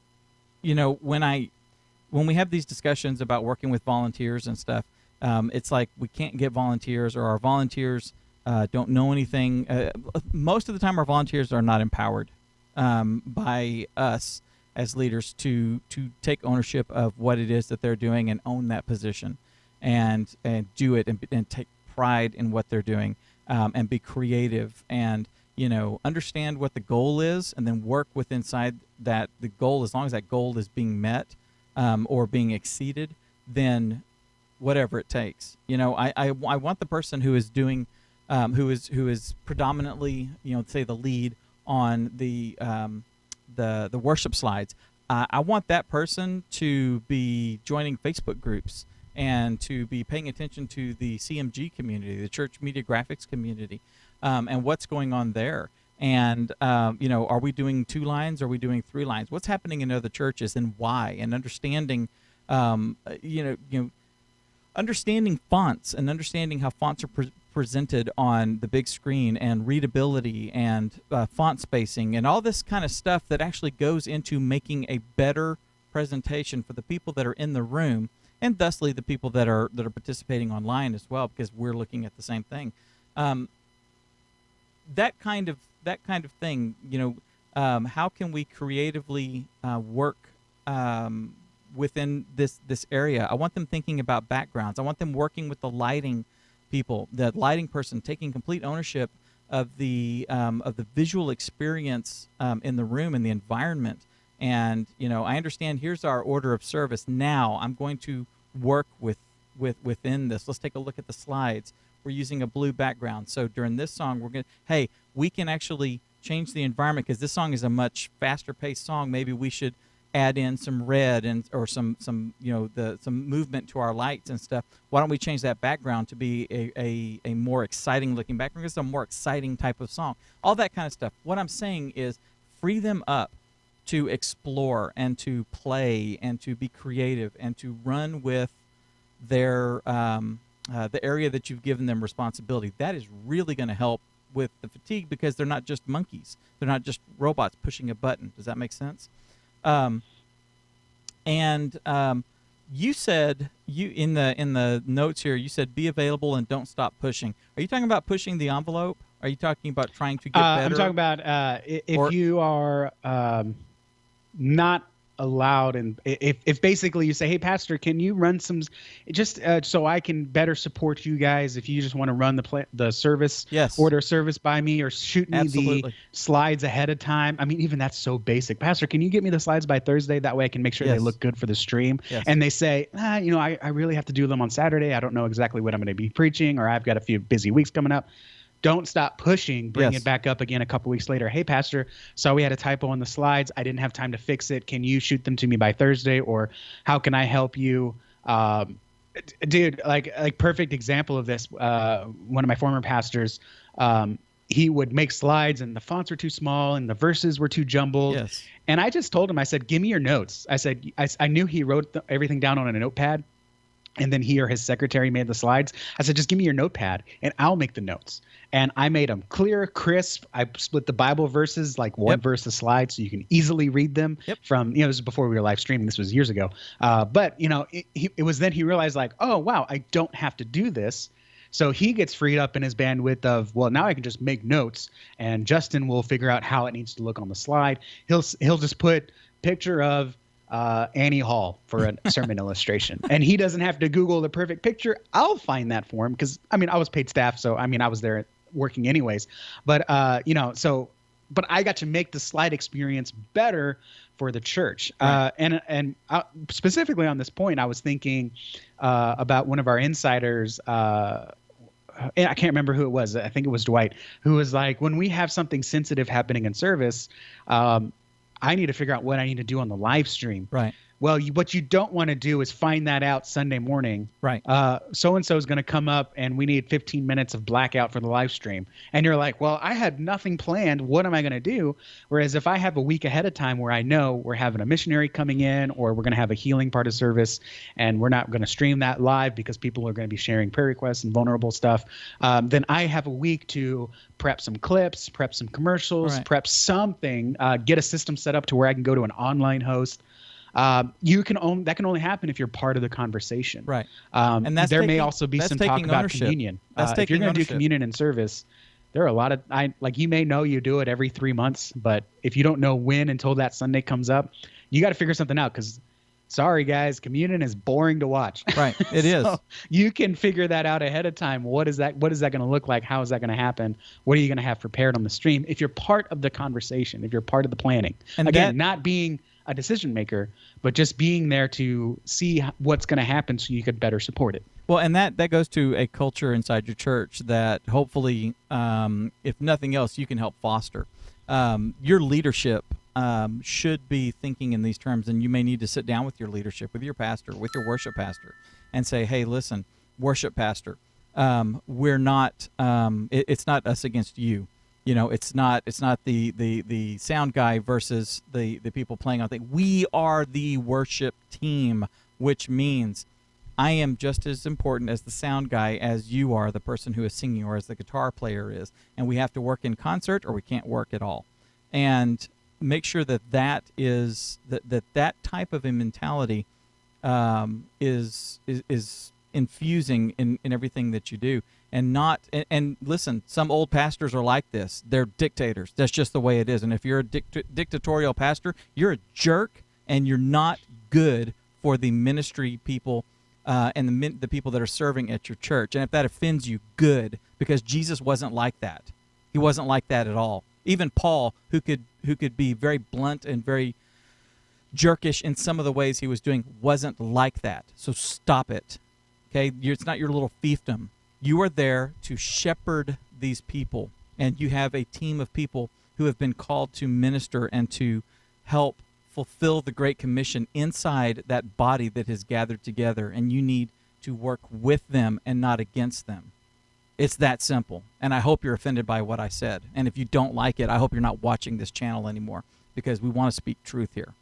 we have these discussions about working with volunteers and stuff, it's like we can't get volunteers, or our volunteers don't know anything. Most of the time, our volunteers are not empowered by us as leaders to take ownership of what it is that they're doing and own that position, and do it and take pride in what they're doing, and be creative, and understand what the goal is, and then work with inside that the goal. As long as that goal is being met or being exceeded, then whatever it takes. I want the person who is doing who is predominantly say the lead on the worship slides. I want that person to be joining Facebook groups and to be paying attention to the CMG community, the church media graphics community, and what's going on there. And, are we doing 2 lines? Are we doing 3 lines? What's happening in other churches and why? And understanding, understanding fonts and understanding how fonts are presented on the big screen, and readability and font spacing and all this kind of stuff that actually goes into making a better presentation for the people that are in the room, and thusly the people that are participating online as well, because we're looking at the same thing. That kind of thing, how can we creatively work within this area? I want them thinking about backgrounds. I want them working with the lighting people, the lighting person, taking complete ownership of the visual experience in the room and the environment. And I understand. Here's our order of service. Now I'm going to work within this. Let's take a look at the slides. We're using a blue background. So during this song, we can actually change the environment, because this song is a much faster paced song. Maybe we should add in some red or some movement to our lights and stuff. Why don't we change that background to be a more exciting looking background? It's a more exciting type of song. All that kind of stuff. What I'm saying is free them up to explore and to play and to be creative and to run with their the area that you've given them responsibility. That is really going to help with the fatigue, because they're not just monkeys. They're not just robots pushing a button. Does that make sense? You said in the notes here, you said be available and don't stop pushing. Are you talking about pushing the envelope? Are you talking about trying to get better? I'm talking about if you are not allowed, and if basically you say, hey pastor, can you run some just so I can better support you guys, if you just want to run the service, yes, order service by me, or shoot me Absolutely. the slides ahead of time. I mean, even that's so basic. Pastor, can you get me the slides by Thursday? That way I can make sure Yes. they look good for the stream. Yes. And they say, I really have to do them on Saturday. I don't know exactly what I'm going to be preaching, or I've got a few busy weeks coming up. Don't stop pushing. Bring Yes. it back up again a couple weeks later. Hey, pastor, saw we had a typo on the slides. I didn't have time to fix it. Can you shoot them to me by Thursday? Or how can I help you? Dude, like perfect example of this. One of my former pastors, he would make slides and the fonts were too small and the verses were too jumbled. Yes. And I just told him, I said, give me your notes. I said, I knew he wrote everything down on a notepad, and then he or his secretary made the slides. I said, just give me your notepad and I'll make the notes. And I made them clear, crisp. I split the Bible verses, like one verse a slide, so you can easily read them from, this is before we were live streaming. This was years ago. But, it was then he realized, like, oh, wow, I don't have to do this. So he gets freed up in his bandwidth of, well, now I can just make notes, and Justin will figure out how it needs to look on the slide. He'll just put picture of Annie Hall for a sermon illustration, and he doesn't have to Google the perfect picture. I'll find that for him, because I was paid staff, so I was there working anyways. But but I got to make the slide experience better for the church. Right. And specifically on this point, I was thinking about one of our insiders. And I can't remember who it was. I think it was Dwight, who was like, when we have something sensitive happening in service, I need to figure out what I need to do on the live stream. Right. Well, what you don't want to do is find that out Sunday morning. Right. So-and-so is going to come up and we need 15 minutes of blackout for the live stream. And you're like, well, I had nothing planned. What am I going to do? Whereas if I have a week ahead of time where I know we're having a missionary coming in, or we're going to have a healing part of service, and we're not going to stream that live because people are going to be sharing prayer requests and vulnerable stuff, then I have a week to prep some clips, prep some commercials, Right. prep something, get a system set up to where I can go to an online host. That can only happen if you're part of the conversation. Right. And there may also be some talk about communion. If you're going to do communion in service, there are a lot of, you may know you do it every 3 months, but if you don't know when until that Sunday comes up, you got to figure something out, because sorry guys, communion is boring to watch. Right. It is. You can figure that out ahead of time. What is that going to look like? How is that going to happen? What are you going to have prepared on the stream? If you're part of the conversation, if you're part of the planning, And again, not being a decision maker, but just being there to see what's going to happen so you could better support it. Well, and that goes to a culture inside your church that hopefully, if nothing else, you can help foster. Your leadership should be thinking in these terms, and you may need to sit down with your leadership, with your pastor, with your worship pastor, and say, hey, listen, worship pastor, we're not, it's not us against you. It's not the sound guy versus the people playing on thing. We are the worship team, which means I am just as important as the sound guy as you are, the person who is singing, or as the guitar player is. And we have to work in concert, or we can't work at all. And make sure that that type of a mentality is infusing in everything that you do, and not and listen, some old pastors are like this. They're dictators. That's just the way it is. And if you're a dictatorial pastor, you're a jerk, and you're not good for the ministry people and the people that are serving at your church. And if that offends you, good, because Jesus wasn't like that. He wasn't like that at all. Even Paul, who could be very blunt and very jerkish in some of the ways he was doing, wasn't like that. So stop it. Okay, it's not your little fiefdom. You are there to shepherd these people, and you have a team of people who have been called to minister and to help fulfill the Great Commission inside that body that has gathered together, and you need to work with them and not against them. It's that simple, and I hope you're offended by what I said. And if you don't like it, I hope you're not watching this channel anymore, because we want to speak truth here.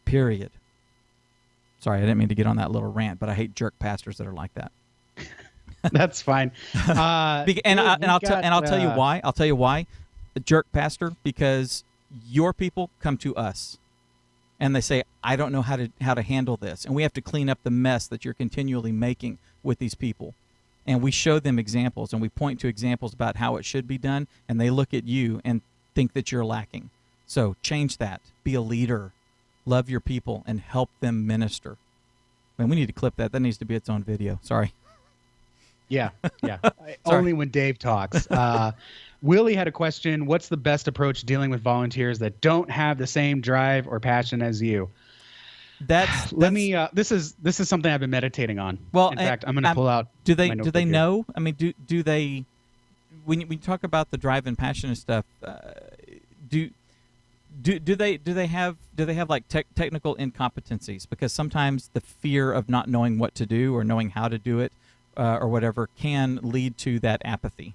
Period. Sorry, I didn't mean to get on that little rant, but I hate jerk pastors that are like that. That's fine. I'll tell you why. I'll tell you why. A jerk pastor, because your people come to us and they say, I don't know how to handle this, and we have to clean up the mess that you're continually making with these people. And we show them examples, and we point to examples about how it should be done, and they look at you and think that you're lacking. So change that. Be a leader. Love your people and help them minister. Man, we need to clip that. That needs to be its own video. Sorry. Yeah. Only when Dave talks. Willie had a question. What's the best approach dealing with volunteers that don't have the same drive or passion as you? This is something I've been meditating on. Well, in fact, I'm going to pull out. Do they know? I mean, do they? When you talk about the drive and passion and stuff, do they have like technical incompetencies? Because sometimes the fear of not knowing what to do or knowing how to do it or whatever can lead to that apathy.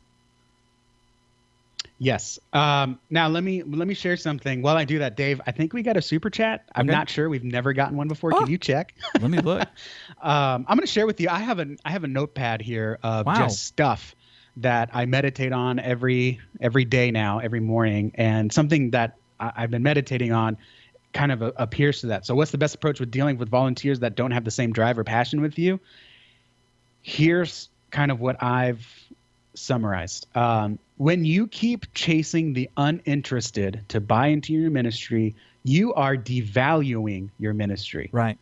Yes. Now let me share something. While I do that, Dave, I think we got a super chat. I'm not sure. We've never gotten one before. Can you check? Let me look. I'm going to share with you. I have a notepad here of just stuff that I meditate on every day now, every morning, and something that I've been meditating on kind of appears to that. So what's the best approach with dealing with volunteers that don't have the same drive or passion with you? Here's kind of what I've summarized. When you keep chasing the uninterested to buy into your ministry, you are devaluing your ministry. Right.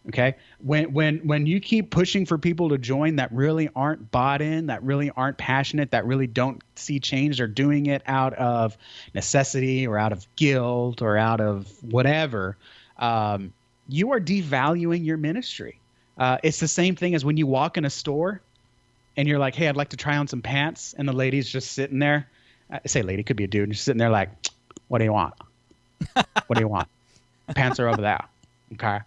Okay. When you keep pushing for people to join that really aren't bought in, that really aren't passionate, that really don't see change, or doing it out of necessity or out of guilt or out of whatever, you are devaluing your ministry. It's the same thing as when you walk in a store and you're like, hey, I'd like to try on some pants. And the lady's just sitting there. I say lady, could be a dude. Just sitting there like, what do you want? What do you want? Pants are over there. Okay.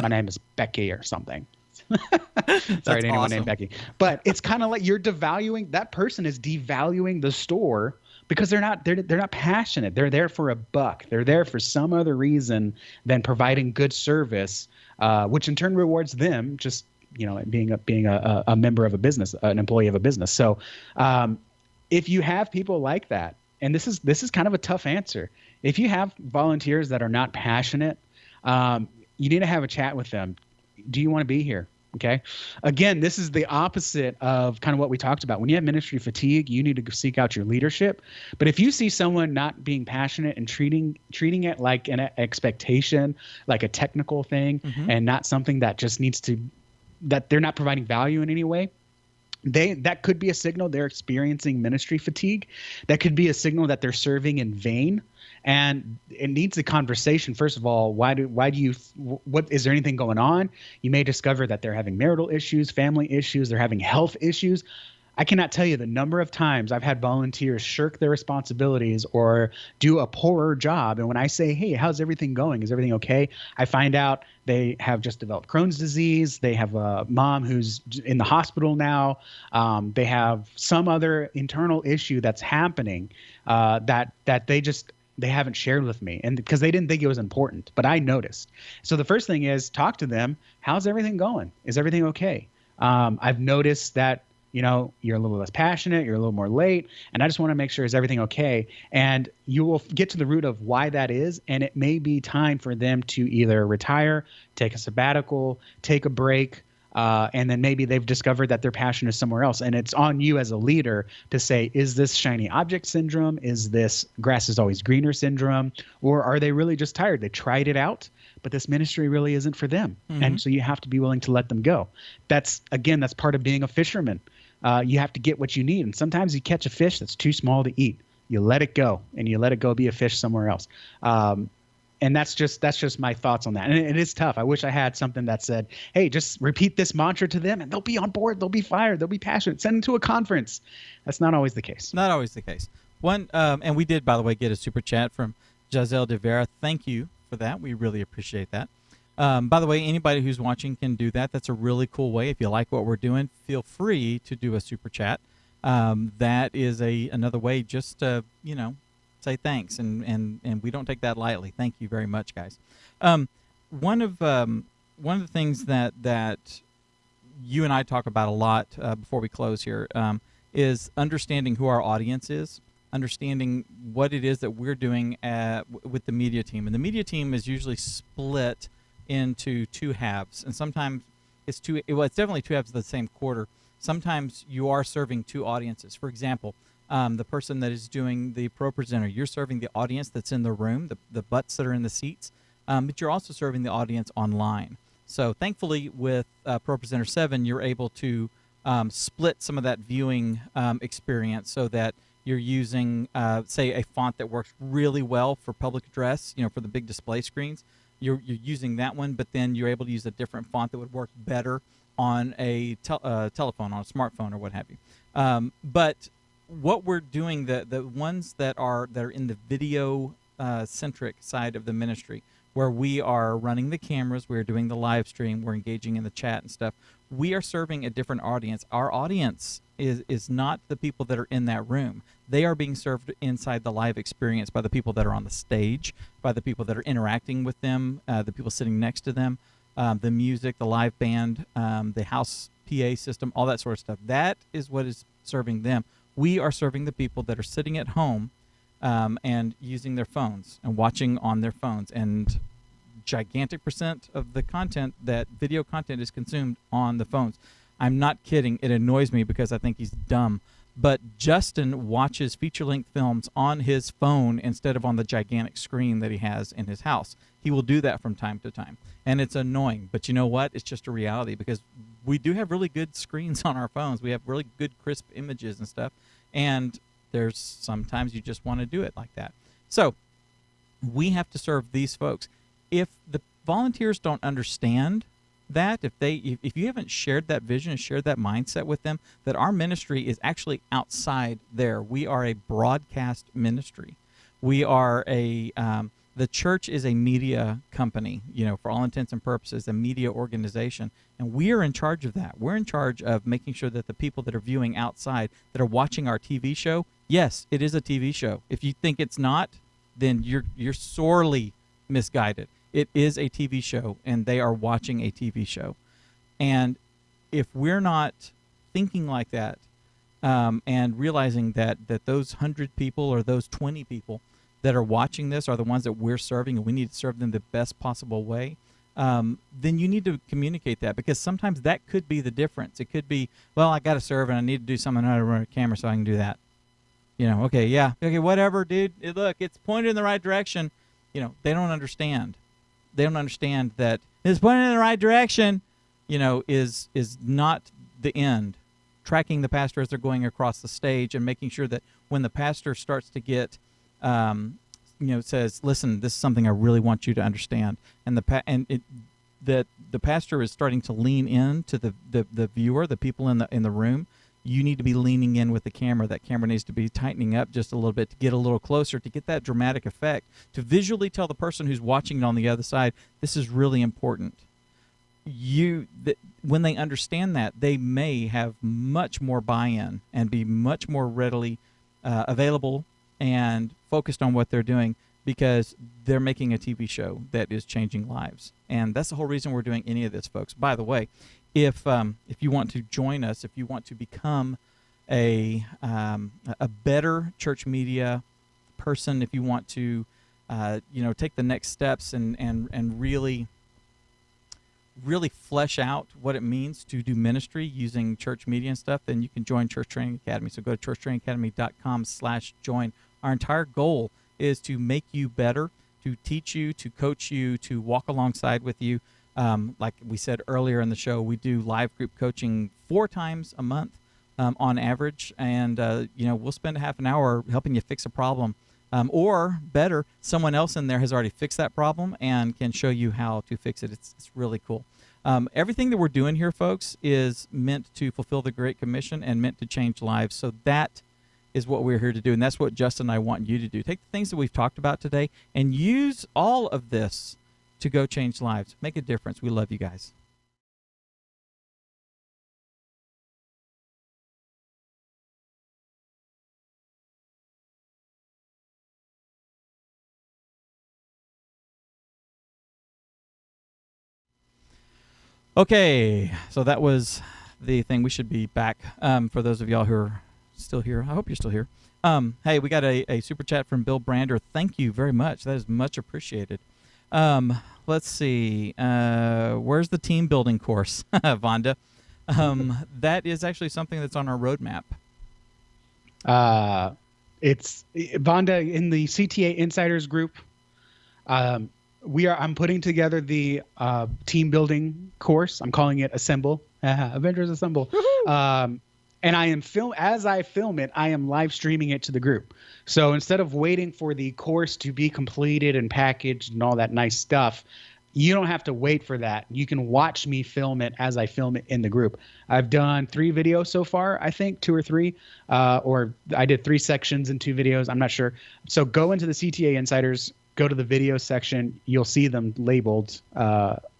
My name is Becky or something. Sorry to anyone named Becky. But it's kind of like you're devaluing, that person is devaluing the store because they're not passionate. They're there for a buck. They're there for some other reason than providing good service, which in turn rewards them just, being a member of a business, an employee of a business. So if you have people like that, and this is kind of a tough answer. If you have volunteers that are not passionate, you need to have a chat with them. Do you want to be here? Okay. Again, this is the opposite of kind of what we talked about. When you have ministry fatigue, you need to seek out your leadership. But if you see someone not being passionate and treating it like an expectation, like a technical thing, and not something that just that they're not providing value in any way, that could be a signal they're experiencing ministry fatigue. That could be a signal that they're serving in vain. And it needs a conversation. First of all, what is there anything going on? You may discover that they're having marital issues, family issues, they're having health issues. I cannot tell you the number of times I've had volunteers shirk their responsibilities or do a poorer job. And when I say, hey, how's everything going? Is everything okay? I find out they have just developed Crohn's disease. They have a mom who's in the hospital now. They have some other internal issue that's happening that they haven't shared with me, and because they didn't think it was important, but I noticed. So the first thing is talk to them. How's everything going? Is everything okay? I've noticed that, you're a little less passionate, you're a little more late, and I just want to make sure, is everything okay? And you will get to the root of why that is, and it may be time for them to either retire, take a sabbatical, take a break, and then maybe they've discovered that their passion is somewhere else. And it's on you as a leader to say, is this shiny object syndrome? Is this grass is always greener syndrome? Or are they really just tired? They tried it out, but this ministry really isn't for them. Mm-hmm. And so you have to be willing to let them go. That's part of being a fisherman. You have to get what you need. And sometimes you catch a fish that's too small to eat. You let it go, and you let it go be a fish somewhere else. And that's just my thoughts on that. And it is tough. I wish I had something that said, hey, just repeat this mantra to them and they'll be on board. They'll be fired. They'll be passionate. Send them to a conference. That's not always the case. Not always the case. And we did, by the way, get a super chat from Giselle de Vera. Thank you for that. We really appreciate that. By the way, anybody who's watching can do that. That's a really cool way. If you like what we're doing, feel free to do a super chat. That is another way just to, say thanks, and we don't take that lightly. Thank you very much, guys. One of the things that you and I talk about a lot before we close here is understanding who our audience is, understanding what it is that we're doing with the media team. And the media team is usually split into two halves, and sometimes it's definitely two halves of the same quarter. Sometimes you are serving two audiences. For example, the person that is doing the Pro Presenter, you're serving the audience that's in the room, the butts that are in the seats, but you're also serving the audience online. So thankfully with Pro Presenter 7, you're able to split some of that viewing experience so that you're using, say, a font that works really well for public address, for the big display screens. You're using that one, but then you're able to use a different font that would work better on a telephone, on a smartphone, or what have you. But what we're doing, the ones that are in the video centric side of the ministry, where we are running the cameras, we're doing the live stream, we're engaging in the chat and stuff, we are serving a different audience. Our audience is not the people that are in that room. They are being served inside the live experience by the people that are on the stage, by the people that are interacting with them, the people sitting next to them, the music, the live band, the house PA system, all that sort of stuff. That is what is serving them. We are serving the people that are sitting at home and using their phones and watching on their phones. And gigantic percent of the content, that video content, is consumed on the phones. I'm not kidding. It annoys me because I think he's dumb. But Justin watches feature-length films on his phone instead of on the gigantic screen that he has in his house. He will do that from time to time. And it's annoying. But you know what? It's just a reality, because we do have really good screens on our phones. We have really good crisp images and stuff. And there's sometimes you just want to do it like that. So we have to serve these folks. If the volunteers don't understand that, if you haven't shared that vision and shared that mindset with them, that our ministry is actually outside there. We are a broadcast ministry. We are the church is a media company, for all intents and purposes, a media organization, and we are in charge of that. We're in charge of making sure that the people that are viewing outside, that are watching our TV show, yes, it is a TV show. If you think it's not, then you're sorely misguided. It is a TV show, and they are watching a TV show. And if we're not thinking like that and realizing that those 100 people or those 20 people that are watching this are the ones that we're serving, and we need to serve them the best possible way, then you need to communicate that, because sometimes that could be the difference. It could be, well, I got to serve, and I need to do something. I know how to run a camera, so I can do that. Okay, whatever, dude. Look, it's pointed in the right direction. They don't understand. They don't understand that it's pointing in the right direction, is not the end. Tracking the pastor as they're going across the stage and making sure that when the pastor starts to get, says, listen, this is something I really want you to understand, and the pastor is starting to lean in to the viewer, the people in the room. You need to be leaning in with the camera. That camera needs to be tightening up just a little bit to get a little closer, to get that dramatic effect, to visually tell the person who's watching it on the other side, this is really important. When they understand that, they may have much more buy-in and be much more readily available and focused on what they're doing, because they're making a TV show that is changing lives. And that's the whole reason we're doing any of this, folks. By the way, if you want to join us, if you want to become a better church media person, if you want to take the next steps and really flesh out what it means to do ministry using church media and stuff, then you can join Church Training Academy. So go to churchtrainingacademy.com/join. Our entire goal is to make you better, to teach you, to coach you, to walk alongside with you. Like we said earlier in the show, we do live group coaching 4 times a month on average, and we'll spend a half an hour helping you fix a problem. Or better, someone else in there has already fixed that problem and can show you how to fix it. It's really cool. Everything that we're doing here, folks, is meant to fulfill the Great Commission and meant to change lives. So that is what we're here to do, and that's what Justin and I want you to do. Take the things that we've talked about today and use all of this to go change lives. Make a difference. We love you guys. Okay, so that was the thing. We should be back. For those of y'all who are still here, I hope you're still here. Hey, we got a super chat from Bill Brander. Thank you very much. That is much appreciated. Let's see. Where's the team building course, Vonda? That is actually something that's on our roadmap. It's Vonda in the CTA Insiders group. I'm putting together the team building course. I'm calling it Assemble, Avengers Assemble. And as I film it, I am live streaming it to the group. So instead of waiting for the course to be completed and packaged and all that nice stuff, you don't have to wait for that. You can watch me film it as I film it in the group. I've done 3 videos so far, I think 2 or 3, or I did 3 sections in 2 videos. I'm not sure. So go into the CTA Insiders, go to the video section. You'll see them labeled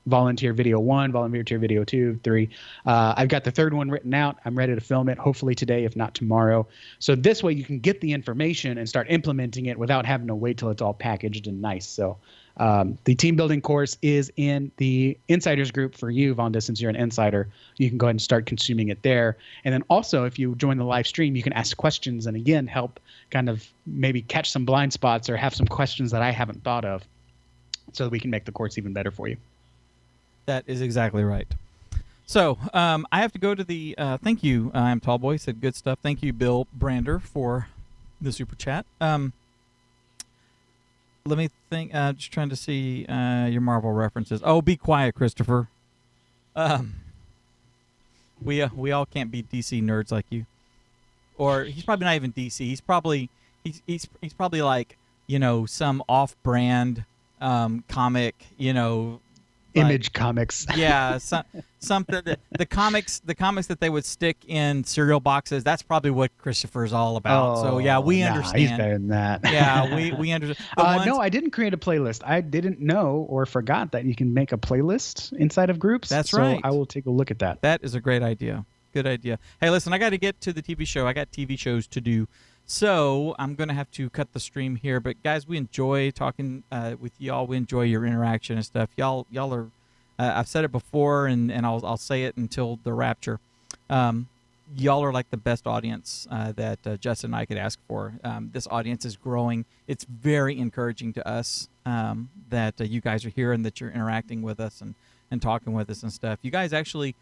volunteer video 1, volunteer video 2, 3. I've got the 3rd one written out. I'm ready to film it, hopefully today, if not tomorrow. So this way you can get the information and start implementing it without having to wait till it's all packaged and nice. So the team building course is in the Insiders group for you, Vonda, since you're an insider. You can go ahead and start consuming it there. And then also, if you join the live stream, you can ask questions and, again, help kind of maybe catch some blind spots or have some questions that I haven't thought of so that we can make the course even better for you. That is exactly right. So I have to go to the thank you. I'm Tallboy, said good stuff. Thank you, Bill Brander, for the super chat. Let me think. Just trying to see your Marvel references. Oh, be quiet, Christopher. We all can't be DC nerds like you. Or he's probably not even DC. He's probably like, some off-brand comic, Image Comics. Yeah, something the comics that they would stick in cereal boxes. That's probably what Christopher's all about. So yeah, we understand. He's better than that. Yeah, we understand. No, I didn't create a playlist. I didn't know or forgot that you can make a playlist inside of groups. That's right. I will take a look at that. That is a great idea. Good idea. Hey, listen, I got to get to the TV show. I got TV shows to do. So I'm going to have to cut the stream here. But, guys, we enjoy talking with y'all. We enjoy your interaction and stuff. Y'all are I've said it before, and I'll say it until the rapture. Y'all are like the best audience that Justin and I could ask for. This audience is growing. It's very encouraging to us that you guys are here and that you're interacting with us and talking with us and stuff. You guys actually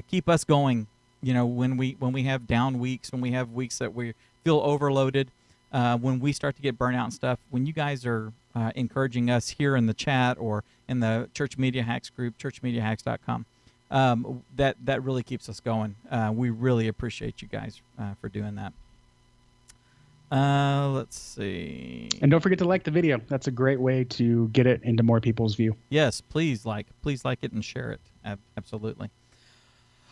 keep us going. When we have down weeks, when we have weeks that we feel overloaded, when we start to get burnt out and stuff, when you guys are encouraging us here in the chat or in the Church Media Hacks group, churchmediahacks.com, that really keeps us going. We really appreciate you guys for doing that. Let's see. And don't forget to like the video. That's a great way to get it into more people's view. Yes, please like it and share it. Absolutely.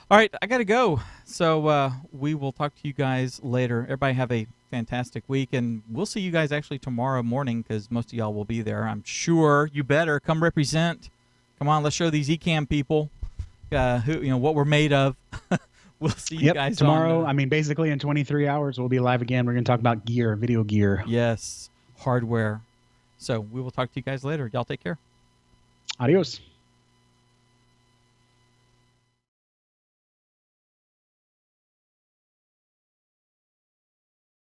All right, I got to go. So we will talk to you guys later. Everybody have a fantastic week, and we'll see you guys actually tomorrow morning because most of y'all will be there. I'm sure. You better come represent. Come on, let's show these eCamm people what we're made of. We'll see you guys tomorrow. Basically in 23 hours, we'll be live again. We're going to talk about gear, video gear. Yes, hardware. So we will talk to you guys later. Y'all take care. Adios.